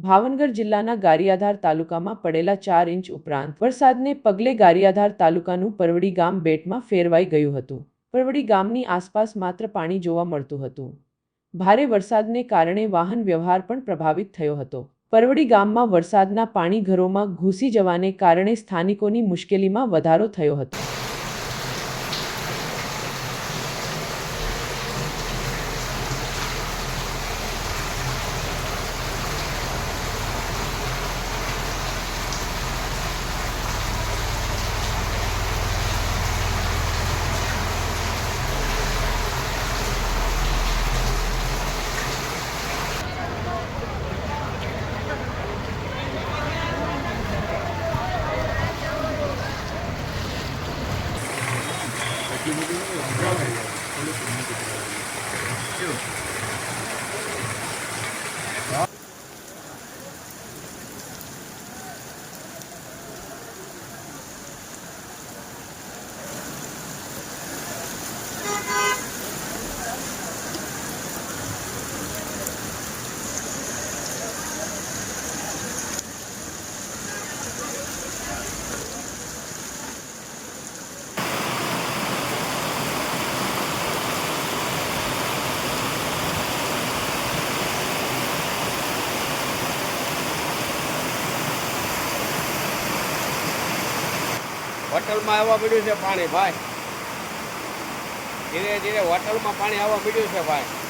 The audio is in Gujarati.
ભાવનગર જિલ્લાના ગારિયાધાર તાલુકામાં પડેલા 4 ઇંચ ઉપરાંત વરસાદને પગલે ગારિયાધાર તાલુકાનું પરવડી ગામ બેટમાં ફેરવાઈ ગયું હતું। પરવડી ગામની આસપાસ માત્ર પાણી જોવા મળતું હતું। ભારે વરસાદને કારણે વાહન વ્યવહાર પણ પ્રભાવિત થયો હતો। પરવડી ગામમાં વરસાદના પાણી ઘરોમાં ઘૂસી જવાને કારણે સ્થાનિકોની મુશ્કેલીમાં વધારો થયો હતો। હોટલમાં આવવા મળ્યું છે પાણી ભાઈ, ધીરે ધીરે હોટલમાં પાણી આવવા મળ્યું છે ભાઈ।